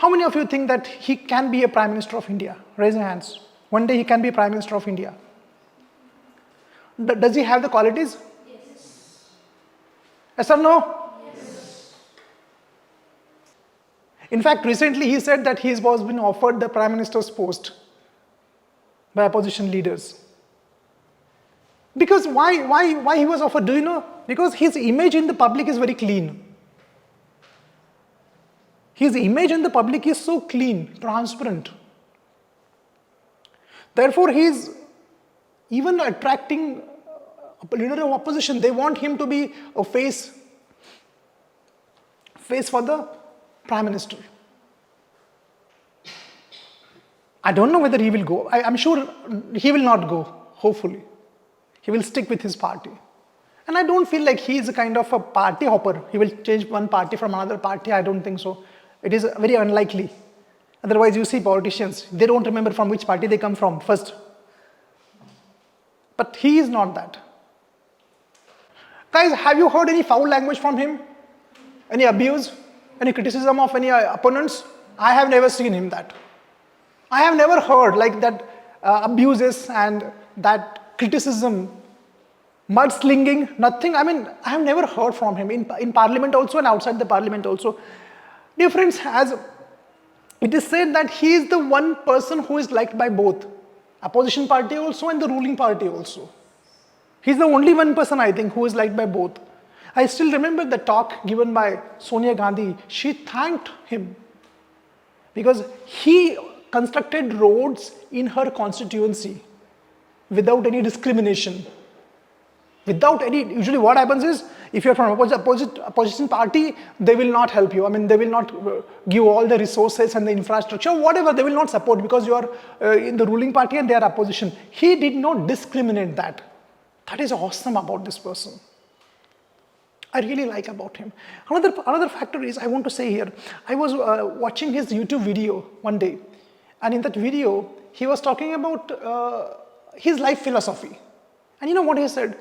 How many of you think that he can be a Prime Minister of India? Raise your hands. One day he can be Prime Minister of India. Does he have the qualities? Yes or no? Yes. In fact, recently he said that he was been offered the Prime Minister's post by opposition leaders. Because why he was offered? Do you know? Because his image in the public is very clean. His image in the public is so clean, transparent. Therefore, he is even attracting a leader of opposition. They want him to be a face for the Prime Minister. I don't know whether he will go. I'm sure he will not go, hopefully. He will stick with his party. And I don't feel like he is a kind of a party hopper. He will change one party from another party. I don't think so. It is very unlikely. Otherwise, you see politicians, they don't remember from which party they come from first. But he is not that. Guys, have you heard any foul language from him? Any abuse? Any criticism of any opponents? I have never seen him that. I have never heard like that abuses and that criticism, mudslinging, nothing. I mean, I have never heard from him in parliament also and outside the parliament also. Dear friends, as it is said that he is the one person who is liked by both, opposition party also and the ruling party also. He's the only one person, I think, who is liked by both. I still remember the talk given by Sonia Gandhi. She thanked him because he constructed roads in her constituency without any discrimination. Usually what happens is, if you're from opposition party, they will not help you. I mean, they will not give all the resources and the infrastructure, whatever, they will not support because you are in the ruling party and they are opposition. He did not discriminate that. That is awesome about this person. I really like about him. Another factor is, I want to say here, I was watching his YouTube video one day, and in that video, he was talking about his life philosophy. And you know what he said?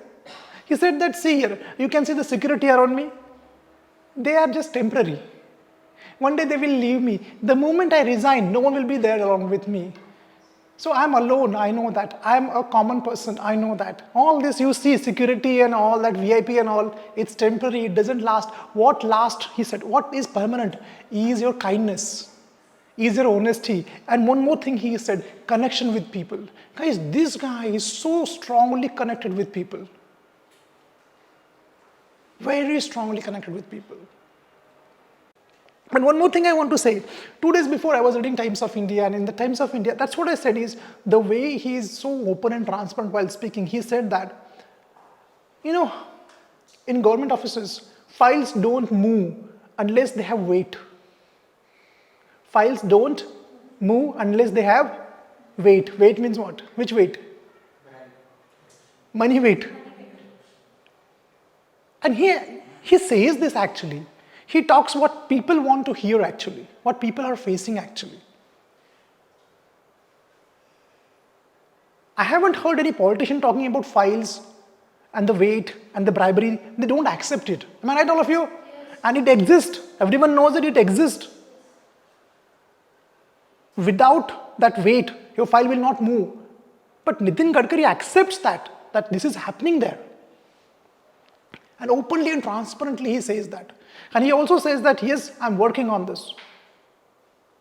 He said that, see here, you can see the security around me. They are just temporary. One day they will leave me. The moment I resign, no one will be there along with me. So I'm alone, I know that. I'm a common person, I know that. All this you see, security and all that, VIP and all, it's temporary, it doesn't last. What lasts, he said, what is permanent is your kindness, is your honesty. And one more thing he said, connection with people. Guys, this guy is so strongly connected with people. Very strongly connected with people. And one more thing I want to say. 2 days before I was reading Times of India, and in the Times of India, that's what I said is, the way he is so open and transparent while speaking, he said that, you know, in government offices, files don't move unless they have weight. Files don't move unless they have weight. Weight means what? Which weight? Money weight. And he says this actually. He talks what people want to hear actually, what people are facing actually. I haven't heard any politician talking about files and the weight and the bribery. They don't accept it. Am I right, all of you? Yes. And it exists. Everyone knows that it exists. Without that weight, your file will not move. But Nitin Gadkari accepts that this is happening there. And openly and transparently he says that. And he also says that, yes, I'm working on this.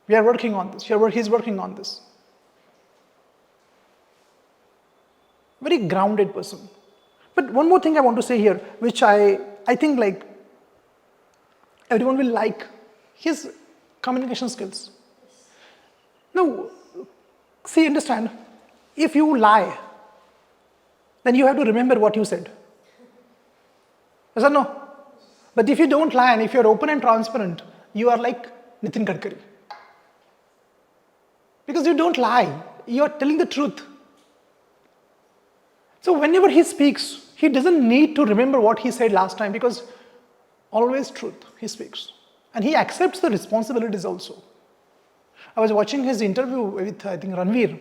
We are working on this. He's working on this. Very grounded person. But one more thing I want to say here, which I think like everyone will like, his communication skills. Now, see, understand, if you lie, then you have to remember what you said. Yes or no? But if you don't lie and if you're open and transparent, you are like Nitin Gadkari. Because you don't lie, you are telling the truth. So whenever he speaks, he doesn't need to remember what he said last time because always truth he speaks. And he accepts the responsibilities also. I was watching his interview with, I think, Ranveer.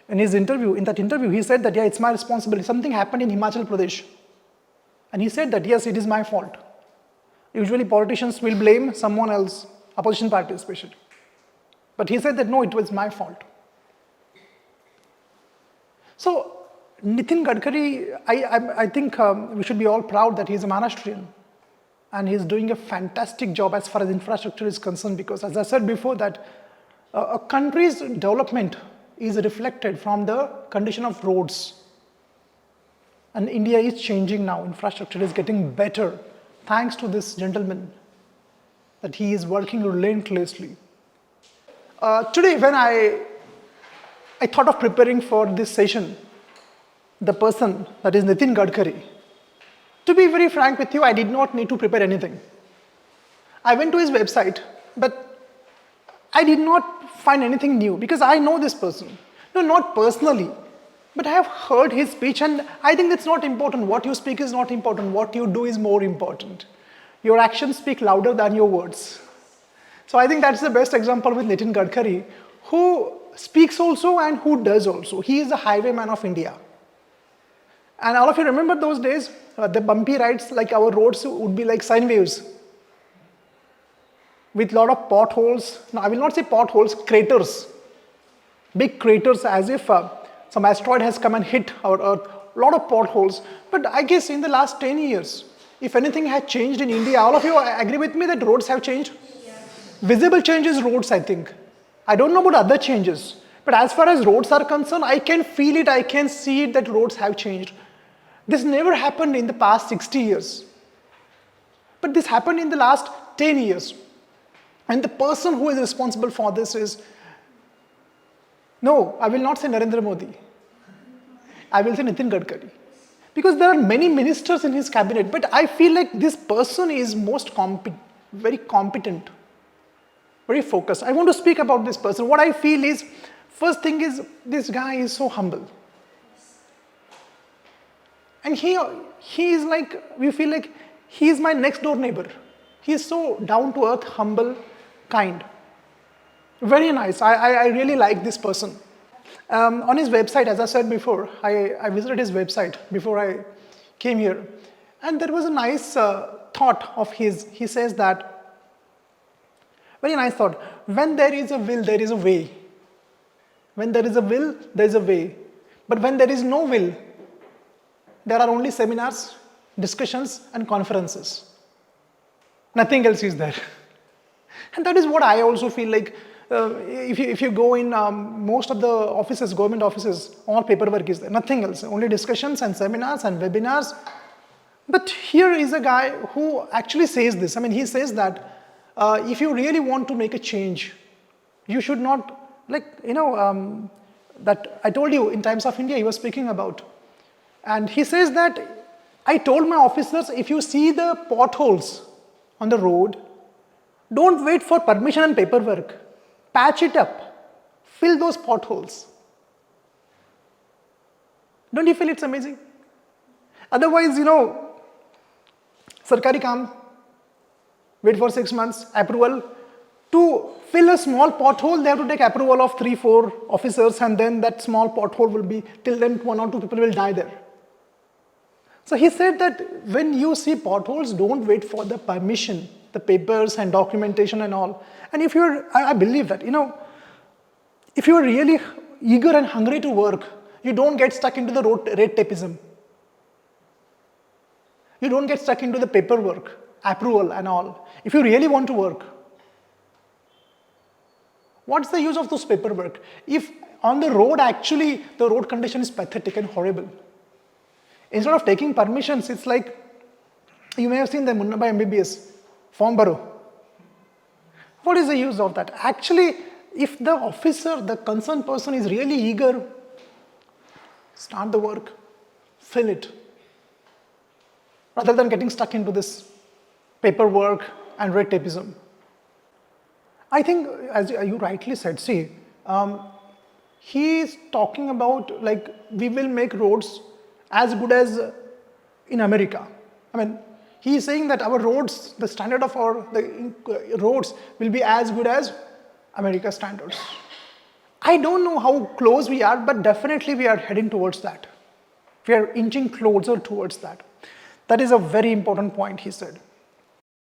In that interview, he said that, yeah, it's my responsibility. Something happened in Himachal Pradesh. And he said that, yes, it is my fault. Usually politicians will blame someone else, opposition party especially. But he said that no, it was my fault. So Nitin Gadkari, I think we should be all proud that he's a Maharashtrian. And he's doing a fantastic job as far as infrastructure is concerned, because as I said before that a country's development is reflected from the condition of roads. And India is changing now. Infrastructure is getting better thanks to this gentleman, that he is working relentlessly. Today when I thought of preparing for this session, the person, that is Nitin Gadkari, to be very frank with you, I did not need to prepare anything. I went to his website, but I did not find anything new because I know this person. No, not personally, but I have heard his speech, and I think that's not important. What you speak is not important. What you do is more important. Your actions speak louder than your words. So I think that's the best example with Nitin Gadkari, who speaks also and who does also. He is the highwayman of India. And all of you remember those days, the bumpy rides, like our roads would be like sine waves with a lot of potholes. No, I will not say potholes, craters. Big craters, as if some asteroid has come and hit our Earth. A lot of potholes. But I guess in the last 10 years, if anything had changed in India, all of you agree with me that roads have changed? Yes. Visible changes roads, I think. I don't know about other changes. But as far as roads are concerned, I can feel it, I can see it that roads have changed. This never happened in the past 60 years. But this happened in the last 10 years. And the person who is responsible for this is, no, I will not say Narendra Modi. I will say Nitin Gadkari. Because there are many ministers in his cabinet, but I feel like this person is very competent, very focused. I want to speak about this person. What I feel is, first thing is, this guy is so humble. And he is like, we feel like he is my next door neighbor. He is so down to earth, humble, kind. Very nice. I really like this person. On his website, as I said before, I visited his website before I came here. And there was a nice thought of his. He says that, very nice thought, when there is a will, there is a way. When there is a will, there is a way. But when there is no will, there are only seminars, discussions, and conferences. Nothing else is there. And that is what I also feel like. If you go in most of the offices, government offices, all paperwork is there. Nothing else. Only discussions and seminars and webinars. But here is a guy who actually says this. I mean, he says that if you really want to make a change, you should not, that I told you in Times of India he was speaking about. And he says that, I told my officers, if you see the potholes on the road, don't wait for permission and paperwork. Patch it up. Fill those potholes. Don't you feel it's amazing? Otherwise, sarkari kaam, wait for 6 months, approval. To fill a small pothole, they have to take approval of 3-4 officers, and then that small pothole will be, till then 1 or 2 people will die there. So he said that when you see potholes, don't wait for the permission, the papers and documentation and all. And if you're, I believe that, if you're really eager and hungry to work, you don't get stuck into the red tapeism. You don't get stuck into the paperwork, approval and all. If you really want to work, what's the use of those paperwork? If on the road, actually, the road condition is pathetic and horrible. Instead of taking permissions, it's like, you may have seen the Munnabai MBBS, form baro. What is the use of that? Actually, if the officer, the concerned person is really eager, start the work, fill it. Rather than getting stuck into this paperwork and red tapeism. I think, as you rightly said, see, he is talking about, like, we will make roads as good as in America. I mean, he is saying that our roads, the standard of the roads will be as good as America's standards. I don't know how close we are, but definitely we are heading towards that. We are inching closer towards that. That is a very important point, he said.